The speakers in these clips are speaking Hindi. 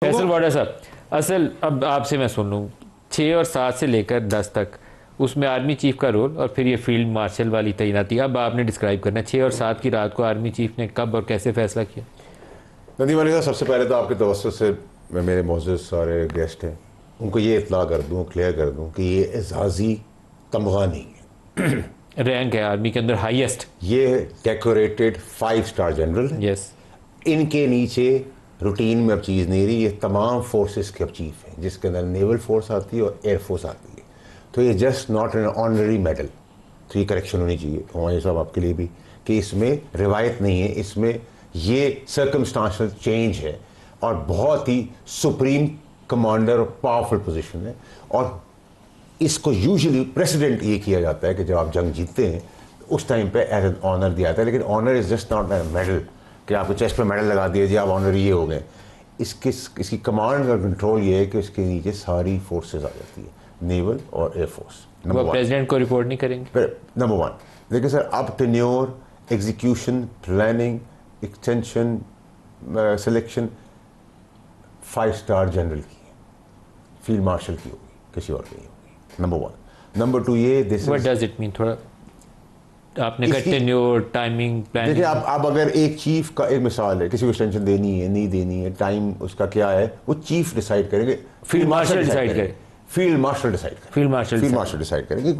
फैसल बॉर्डर साहब, असल अब आपसे मैं सुन लूँ 6 और 7 से लेकर 10 तक उसमें आर्मी चीफ का रोल और फिर ये फील्ड मार्शल वाली तैनाती, अब आपने डिस्क्राइब करना है 6 और 7 की रात को आर्मी चीफ ने कब और कैसे फैसला किया। नदीम अली साहब, सबसे पहले तो आपके तवज्जो से मैं मेरे मोअज़्ज़ज़ सारे गेस्ट हैं उनको ये इत्तला कर दूँ, क्लियर कर दूँ कि ये एजाज़ी तमगा नहीं है। रैंक है आर्मी के अंदर हाईएस्ट। ये डेकोरेटेड 5 स्टार जनरल है। यस, इनके नीचे रूटीन में अब चीज़ नहीं रही, ये तमाम फोर्सेस के अब चीफ हैं जिसके अंदर नेवल फोर्स आती है और एयरफोर्स आती है। तो ये just not an honorary medal. तो ये करेक्शन होनी चाहिए हमारे साहब आपके लिए भी कि इसमें रिवायत नहीं है, इसमें ये सर्कमस्टांशियल चेंज है और बहुत ही सुप्रीम कमांडर और पावरफुल पोजीशन है। और इसको यूजुअली प्रेसिडेंट ये किया जाता है कि जब आप जंग जीतते हैं तो उस टाइम पे एज एन ऑनर दिया जाता है, लेकिन honour is just not a medal कि आपको चेस्ट पे मेडल लगा दिया जी आप ऑनर ये हो गए। इसकी कमांड और कंट्रोल ये है कि इसके नीचे सारी फोर्सेज आ जाती है, नेवल और एयरफोर्स। वो प्रेसिडेंट को रिपोर्ट नहीं करेंगे। नंबर 1 देखिए सर, अब tenure, execution, planning, extension, selection 5 star general की है, फील्ड मार्शल की होगी, किसी और की नहीं होगी। नंबर 1। नंबर 2 ये this what does it mean, थोड़ा आपने कहा टेन्योर, टाइमिंग, प्लानिंग। देखिए आप अगर एक चीफ का एक मिसाल है, किसी को एक्सटेंशन देनी है नहीं देनी है, टाइम उसका क्या है, वो चीफ डिसाइड करेंगे, फील्ड मार्शल डिसाइड करे, फील्ड मार्शल डिसाइड करेंगे, फील्ड मार्शल डिसाइड करेंगे।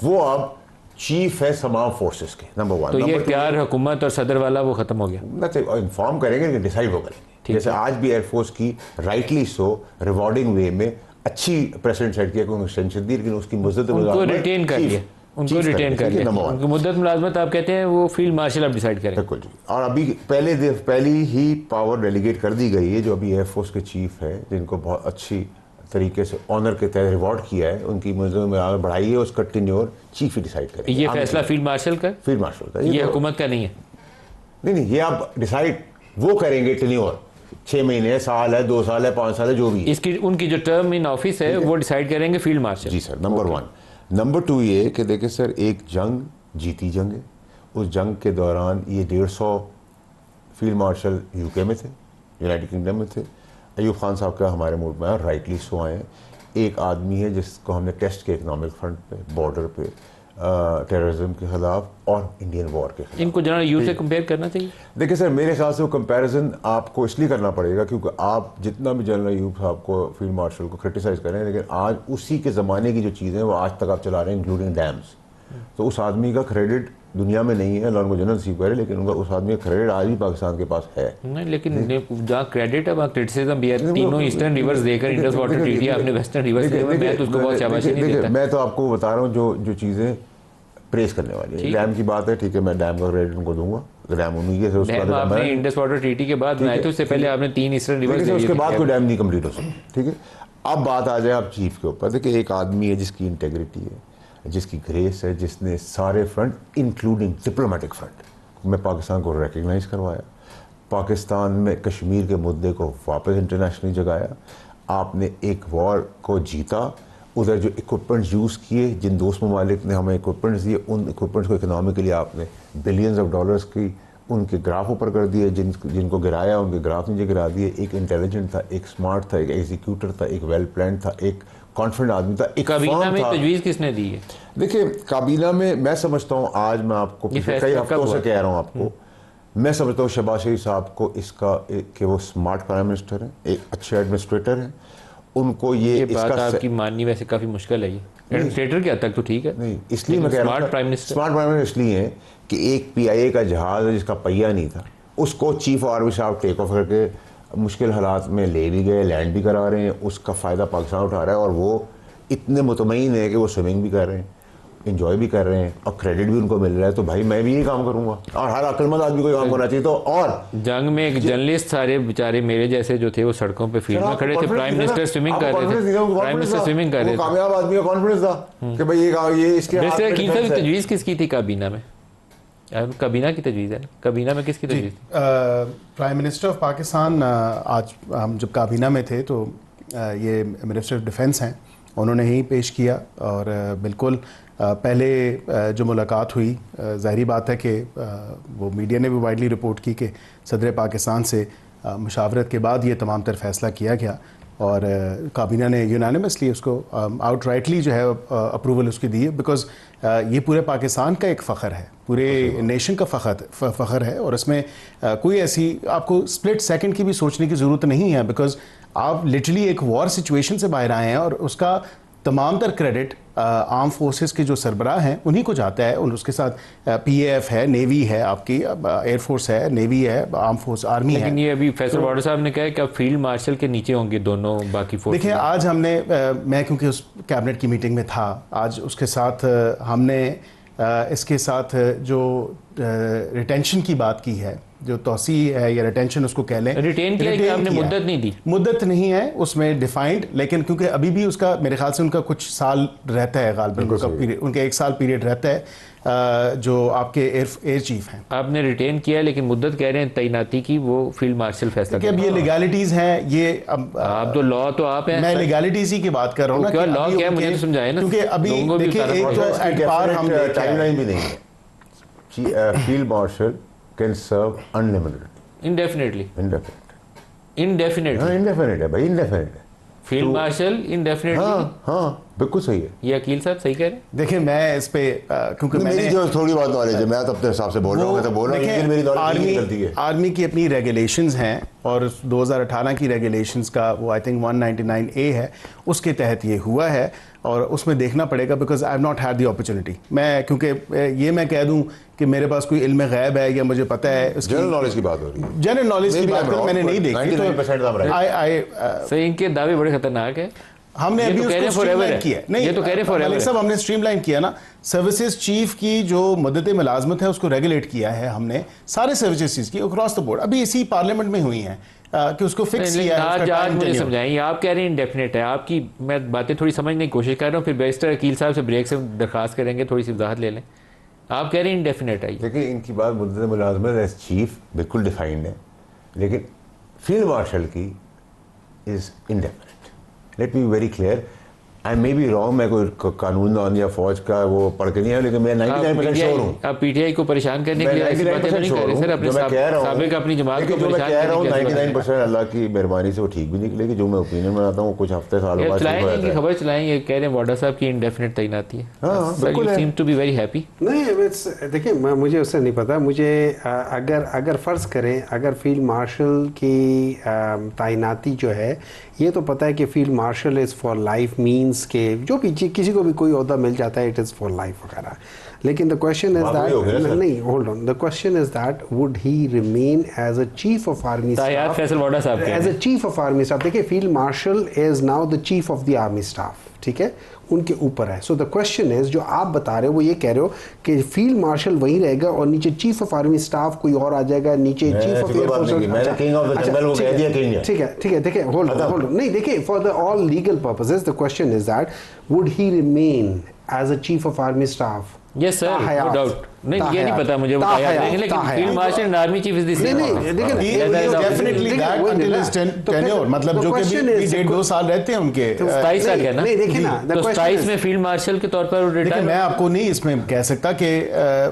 वो अब चीफ है तमाम फोर्सेस के। नंबर 1। तो ये प्यार हुकूमत और सदर वाला वो खत्म हो गया। इन्फॉर्म करेंगे लेकिन डिसाइड वो करेंगे। जैसे आज भी एयरफोर्स की राइटली सो रिवॉर्डिंग वे में अच्छी प्रेसिडेंट साइड किया, कोई एक्सटेंशन दी, लेकिन उसकी मुद्दत उनको रिटेन कर लिया, उनको रिटेन कर लिया। उनकी मुद्दत मुलाजमत आप कहते हैं वो फील्ड मार्शल अब डिसाइड करें। बिल्कुल जी। और अभी पहली ही पावर डेलीगेट कर दी गई है, जो अभी एयरफोर्स के चीफ है जिनको बहुत अच्छी तरीके से ऑनर के तहत रिवॉर्ड किया है, उनकी मुद्दत में आगे बढ़ाई है, उसका टेन्योर चीफ ही डिसाइड करेगा। ये फैसला फील्ड मार्शल का, फील्ड मार्शल का, ये हुकूमत का नहीं है। नहीं, ये आप डिसाइड वो करेंगे, टेन्योर 6 महीने, साल है, 2 साल है, 5 साल है, जो भी इसकी उनकी जो टर्म इन ऑफिस है वो डिसाइड करेंगे फील्ड मार्शल। जी सर, नंबर 1। नंबर 2 ये कि देखिए सर, एक जंग जीती जंग है, उस जंग के दौरान ये 150 फील्ड मार्शल यूके में थे, यूनाइटेड किंगडम में थे। अयूब खान साहब का हमारे मुल्क में राइटली सो आए हैं। एक आदमी है जिसको हमने टेस्ट किया इकनॉमिक फ्रंट पे, बॉर्डर पे, टेररिज्म के खिलाफ और इंडियन वॉर के खिलाफ। इनको जनरल यूथ से कंपेयर करना चाहिए। देखिए सर, मेरे ख्याल से वो कंपैरिजन आपको इसलिए करना पड़ेगा क्योंकि आप जितना भी जनरल यूथ साहब को, फील्ड मार्शल को क्रिटिसाइज करें, लेकिन आज उसी के ज़माने की जो चीज़ें वो आज तक आप चला रहे हैं, इंक्लूडिंग डैम्स। तो उस आदमी का क्रेडिट दुनिया में नहीं है, अल्लाह उनको जन्नत नसीब करे, लेकिन उनका उस आदमी का क्रेडिट आज भी पाकिस्तान के पास है। नहीं, लेकिन जहाँ क्रेडिट है वहाँ क्रिटिसिज्म भी है। तीनों ईस्टर्न रिवर्स देकर इंडस वाटर ट्रीटी आपने वेस्टर्न रिवर्स दिया, मैं तो उसको बहुत शाबाशी नहीं देता। मैं तो आपको बता रहा हूँ जो चीज़ें प्रेस करने वाली है। डैम की बात है, ठीक है, मैं डैम का क्रेडिट उनको दूंगा, डैम उन्हीं के। उसके आपने इंडस वाटर ट्रीटी के बाद बनाए थे, उससे पहले आपने 3 ईस्टर्न रिवर्स, उसके बाद कोई डैम नहीं कंप्लीट हो सकता। ठीक है, अब बात आ जाए आप चीफ के ऊपर। देखिए, एक आदमी है जिसकी इंटेग्रिटी है, जिसकी ग्रेस है, जिसने सारे फ्रंट इंक्लूडिंग डिप्लोमेटिक फ्रंट में पाकिस्तान को रिकग्नाइज करवाया, पाकिस्तान में कश्मीर के मुद्दे को वापस इंटरनेशनली जगाया, आपने एक वॉर को जीता, उधर जो इक्विपमेंट्स यूज़ किए, जिन दोस्त ममालिक ने हमें इक्विपमेंट्स दिए, उन इक्विपमेंट्स को इकनॉमी के लिए आपने बिलियंस ऑफ डॉलर्स की उनके ग्राफ ऊपर कर दिए, जिनको गिराया उनके ग्राफ नीचे गिरा दिए। एक इंटेलिजेंट था, एक स्मार्ट था, एक एग्जीक्यूटर था, एक वेल प्लान था, एक कॉन्फिडेंट आदमी था, एक काबीना में तजवीज़ किसने दी है? देखिए, काबीना में मैं समझता हूँ, आज मैं आपको कई हफ्तों से कह रहा हूँ आपको, मैं समझता हूँ शहबाज शरीफ साहब को इसका कि वो स्मार्ट प्राइम मिनिस्टर हैं, एक अच्छे एडमिनिस्ट्रेटर हैं, उनको ये बात आपकी माननी वैसे काफ़ी मुश्किल है। ये एडमिनिस्ट्रेटर के हद तक तो ठीक है, नहीं, इसलिए मैं कह रहा हूँ स्मार्ट प्राइम मिनिस्टर इसलिए है कि एक PIA का जहाज़ है जिसका पहिया नहीं था, उसको चीफ आर्मी साहब टेक ऑफ करके मुश्किल हालात में ले भी गए, लैंड भी करा रहे हैं, उसका फ़ायदा पाकिस्तान उठा रहा है और वो इतने मुतमईन है कि वो स्विमिंग भी कर रहे हैं, इंजॉय भी कर रहे हैं और क्रेडिट भी उनको मिल रहा है। तो भाई मैं भी ये काम करूंगा और हर अक्लमंद आदमी को काम करना चाहिए। तो और जंग में एक जर्नलिस्ट सारे बेचारे मेरे जैसे जो थे वो सड़कों पे फील्ड में खड़े थे, प्राइम मिनिस्टर स्विमिंग कर रहे थे, प्राइम मिनिस्टर स्विमिंग कर रहे थे। कामयाब आदमी का कॉन्फिडेंस था कि भाई ये इसके वैसे तजवीज़ किसकी थी काबीना में? काबीना की तजवीज़ है ना, काबीना में किसकी तजवीज़ थी? प्राइम मिनिस्टर ऑफ पाकिस्तान, आज हम जब काबीना में थे तो ये मिनिस्टर ऑफ डिफेंस हैं, उन्होंने ही पेश किया। और बिल्कुल पहले जो मुलाकात हुई, ज़ाहिरी बात है कि वो मीडिया ने भी वाइडली रिपोर्ट की कि सदर पाकिस्तान से मुशावरत के बाद ये तमाम तर फैसला किया गया और काबीना ने यूनानिमसली उसको आउटराइटली जो है अप्रूवल उसकी दी है, बिकॉज ये पूरे पाकिस्तान का एक फ़ख्र है, पूरे नेशन का फ़ख्र है और इसमें कोई ऐसी आपको स्प्लिट सेकंड की भी सोचने की ज़रूरत नहीं है, बिकॉज आप लिटरली एक वॉर सिचुएशन से बाहर आए हैं और उसका तमाम तर क्रेडिट आर्म फोर्सेस के जो सरबराह हैं उन्हीं को जाता है। और उसके साथ PAF है, नेवी है, आपकी एयरफोर्स है, नेवी है, आर्म फोर्स, आर्मी है। लेकिन ये अभी फैसल बॉर्डर साहब ने कहा है कि अब फील्ड मार्शल के नीचे होंगे दोनों बाकी फोर्स। देखिए आज हमने मैं क्योंकि उस कैबिनेट की मीटिंग में था, आज उसके साथ हमने इसके साथ जो रिटेंशन की बात की है, जो तोसी है या रिटेंशन उसको कह लें, रिटेन किया कि आपने मुद्दत नहीं दी, मुद्दत नहीं है उसमें डिफाइंड, लेकिन क्योंकि अभी भी उसका मेरे ख्याल से उनका कुछ साल रहता है, गालिबन उनका पीरियड, उनका 1 साल पीरियड रहता है जो आपके एयर चीफ हैं। आपने रिटेन किया लेकिन मुद्दत कह रहे हैं तैनाती की, वो फील्ड मार्शल फैसला कि अब ये लीगैलिटीज हैं, ये अब आप तो लॉ तो आप हैं, मैं लीगैलिटीज ही की बात कर रहा हूँ ना, क्या लॉ क्या है मुझे तो समझाए ना, क्योंकि अभी देखिए एक तो एट पार हम टाइमलाइन भी नहीं है। Field marshal can serve unlimited, indefinitely indefinite है भाई, इंडेफिनेट है फील्ड मार्शल इंडेफिनेटली। हाँ बिल्कुल सही है। ये अकील साहब सही कह रहे हैं। देखिए मैं इस पे क्योंकि मेरी जो थोड़ी बहुत नॉलेज है मैं तो अपने हिसाब से बोल रहा हूँ, मैं तो बोल रहा हूँ, लेकिन मेरी नॉलेज नहीं गलती है। आर्मी की अपनी रेगुलेशंस हैं और 2018 की रेगुलेशंस का वो आई थिंक 199A है, उसके तहत ये हुआ है और उसमें देखना पड़ेगा, because I have not had the opportunity. मैं क्योंकि ये मैं कह दूं कि मेरे पास कोई इल्म गैब है या मुझे पता है, जनरल नॉलेज की बात हो रही है, जनरल नॉलेज की बात कर मैंने नहीं देखी, तो सही इनके दावे बड़े खतरनाक है। हमने अभी उसको स्ट्रीमलाइन किया, नहीं ये तो कह रहे फॉरएवर सब हमने स्ट्रीमलाइन किया ना। सर्विसेज चीफ की जो मदद मुलाजमत है उसको रेगुलेट किया है हमने, सारे सर्विसेज की अक्रॉस द बोर्ड, अभी इसी पार्लियामेंट में हुई हैं कि उसको फिक्स किया है। आज मुझे समझाएं, आप कह रहे हैं इंडेफिनेट है, आपकी मैं बातें थोड़ी समझने की कोशिश कर रहा हूँ, फिर बैरिस्टर अकील साहब से ब्रेक से दरखास्त करेंगे थोड़ी सी वजाहत ले लें। आप कह रहे हैं इंडेफिनेट है। देखिए इनकी बात मुद्दत मुलाजमत एज चीफ बिल्कुल डिफाइंड है, लेकिन फील्ड मार्शल की is indefinite. Let me very clear, I may be wrong, मैं कोई कानून या फौज का वो पढ़ के नहीं है, लेकिन मैं 99% श्योर हूँ। आप PTI को परेशान करने के लिए ऐसी बातें नहीं कर रहे सर, अपने साबिक अपनी जमात को परेशान कह रहा हूँ 99% अल्लाह की मेहरबानी से वो ठीक भी निकलेगी। जो मैं ओपिनियन बनाता हूँ कुछ हफ्ते सालों बाद चलाएंगे, खबर चलाएंगे, कह रहे हैं बॉर्डर साहब की इंडेफिनेट तैनाती है। You seem to be very happy. नहीं देखिए मुझे उससे नहीं पता, मुझे अगर फ़र्ज़ करें अगर फील्ड मार्शल की तैनाती जो है, ये तो पता है कि field marshal is for life, means के जो भी किसी को भी कोई ओहदा मिल जाता है इट इज़ फॉर लाइफ वगैरह। लेकिन द क्वेश्चन इज दैट, नहीं hold on, the question is that would he remain as a chief of army staff, as a chief of army staff. देखिए field marshal is now the chief of the army staff, ठीक है, उनके ऊपर है। सो द क्वेश्चन इज, जो आप बता रहे हो वो ये कह रहे हो कि फील्ड मार्शल वहीं रहेगा और नीचे चीफ ऑफ आर्मी स्टाफ कोई और आ जाएगा, नीचे चीफ ऑफ एयरफोर्स। ठीक है देखिए होल्ड ऑन, नहीं देखिए for the all legal purposes the question is that would he remain as a chief of army staff. Yes sir, no doubt. नहीं ये नहीं पता मुझे, लेकिन field marshal and army chief is the same. Definitely that until his tenure, मतलब जो कि भी 1.5-2 साल रहते हैं उनके। 27 का क्या ना, नहीं देखिए ना, तो 27 में फील्ड मार्शल के तौर पर रिटायर। मैं आपको नहीं इसमें कह सकता कि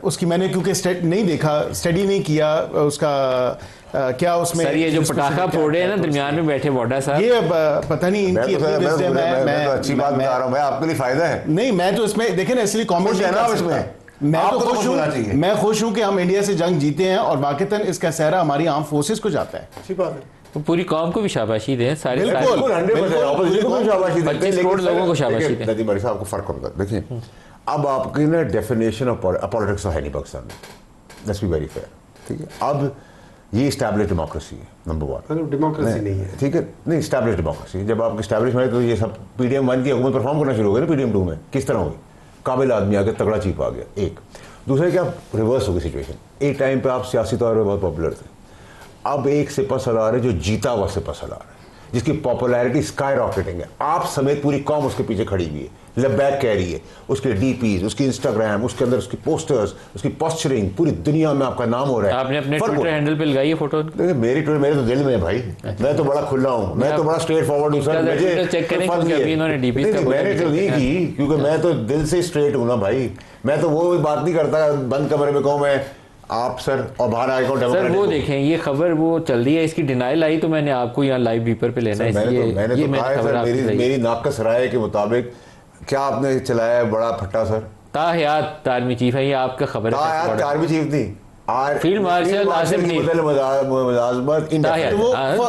उसकी मैंने क्योंकि नहीं देखा, स्टडी नहीं किया उसका क्या उसमें। सर ये जो पटाखा फोड़ रहे हैं ना दरमियान में बैठे बॉर्डर साहब, ये पता नहीं इनकी मैं अच्छी बात बता रहा हूँ, मैं आपके लिए फायदा है। नहीं मैं तो इसमें देखे ना, इसलिए कॉमेंट है ना इसमें, मैं तो खुश हूँ, मैं खुश हूँ कि हम इंडिया से जंग जीते हैं और वाकईतन इसका सहरा हमारी आर्म फोर्सेस को जाता है। अच्छी बात है, तो पूरी कौम को भी शाबाशी दें, सारे 25 करोड़ लोगों को शाबाशी दें। नदीम अली साहब को फर्क होगा। देखिए अब आपकी ना डेफिनेशन ऑफ पॉलिटिक्स है नहीं पाकिस्तान में, लेट्स बी वेरी फेयर, ठीक है। अब ये स्टैब्लिश डेमोक्रेसी है, नंबर 1। डेमोक्रेसी नहीं है, ठीक है, नहीं स्टैब्लिश डेमोक्रेसी। जब आपकी स्टैब्लिश में तो ये सब PDM 1 की हुकूमत परफॉर्म करना शुरू हो गई ना, PDM 2 में किस तरह हुई, काबिल आदमी आ गया, तगड़ा चीफ आ गया। एक दूसरे क्या रिवर्स हो गई सिचुएशन। एक टाइम पे आप सियासी तौर पर बहुत पॉपुलर थे, अब एक सिपह सलार है जो जीता हुआ सिपह सलार है, जिसकी पॉपुलैरिटी स्काई रॉकेटिंग है, आप समेत पूरी कौम उसके पीछे खड़ी हुई है, लबैक कह रही है, उसके DPs, उसकी इंस्टाग्राम, उसके अंदर उसकी पोस्टर्स, उसकी पोस्चरिंग, पूरी दुनिया में आपका नाम हो रहा है। आपने अपने ट्विटर हैंडल पे लगाई है फोटो? देखिए मेरे तो दिल में है भाई, मैं तो बड़ा खुला हूँ, मैं तो बड़ा स्ट्रेट फॉरवर्ड हूँ सर। मुझे चेक करें क्योंकि अभी इन्होंने DPs का मैंने तो नहीं की, क्योंकि मैं तो दिल से स्ट्रेट हूँ ना भाई। मैं तो वो बात नहीं करता बंद कमरे में कहूँ मैं आप सर और बाहर आएगा सर डेमोक्रेटिक वो को। देखें ये खबर वो चल रही है, इसकी डिनाइल आई तो मैंने आपको यहाँ लाइव वीपर पे लेना है, मैंने इसलिए तो ये कहा है खबर सर, आपकी सही है। मेरी नाकस राय के मुताबिक क्या आपने चलाया है बड़ा फट्टा सर। ताहयात आर्मी चीफ है, ये आपका खबर है। यार आर्मी चीफ थी फील्ड मार्शल आसिफ की नीर। मुलाजमत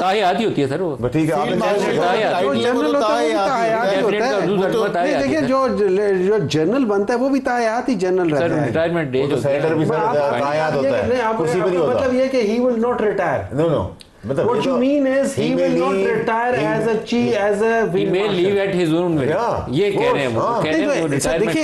ताहयात ही होती है सर वो। ठीक है आपने देखिए जो जनरल बनता है वो भी तायात ही जनरल रहता है। रिटायरमेंट डे सेनेटर भी तायात होता है, कुर्सी पे नहीं होता। मतलब ये कि he will not retire. No मतलब What you mean is he will not retire as a chief, as a he may leave at his own will। ये कह रहे हैं वो, कह रहे हैं वो रिटायरमेंट देखिए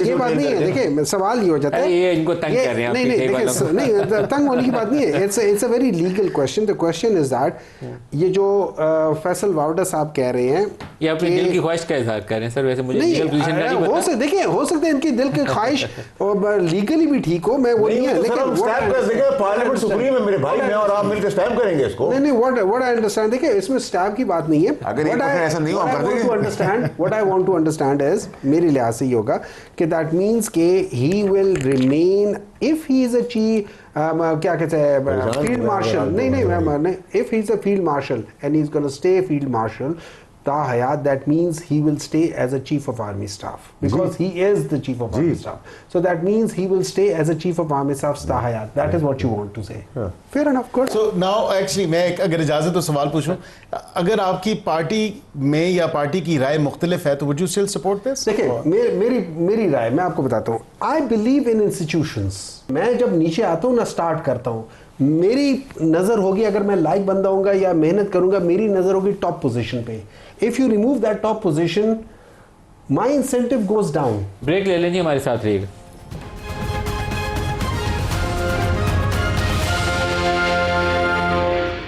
ये बात नहीं है। देखिए सवाल ये हो जाता है, ये इनको तंग कर रहे हैं नहीं नहीं तंग होने की बात नहीं है। It's a very legal question. The question is that ये जो फैसल वाउडा साहब कह रहे हैं, ये अपने दिल की ख्वाहिश का इजहार कर रहे हैं सर। वैसे मुझे लीगल पोजीशन का नहीं पता। देखिए हो सकता है इनकी दिल की ख्वाहिश लीगली भी ठीक हो, मैं वो नहीं है, लेकिन पार्लियामेंट सुप्रीम है मेरे भाई, मैं और आप मिलकर स्टैम्प करेंगे इसको। नहीं व्हाट आई अंडरस्टैंड, देखिए इसमें स्टैम्प की बात नहीं है। अगर ऐसा नहीं हो हम कर देंगे। What I want to understand is, मेरे लिहाज से ये होगा कि दैट मींस के he will remain if he is a chief क्या कहते हैं फील्ड मार्शल, नहीं if he is a field marshal and he is gonna stay field marshal Tahayat, that means he will stay as a chief of army staff because he is the chief of army staff. So that means he will stay as a chief of army staff Tahayat. That is what you want to say. Fair enough, of course. So now actually मैं अगर इजाज़त तो सवाल पूछूं, अगर आपकी पार्टी में या पार्टी की राय मुख्तलिफ है तो would you still support this? देखिए मेरी राय मैं आपको बताता हूँ। I believe in institutions. मैं जब नीचे आता हूँ ना स्टार्ट करता हूँ, मेरी नज़र होगी, अगर मैं लाइक बंदा होऊंगा या मेहनत करूंगा, मेरी नज़र होगी टॉप पोजीशन पे। If you remove that top position my incentive goes down. Break ले लेंगे, हमारे साथ रहिएगा।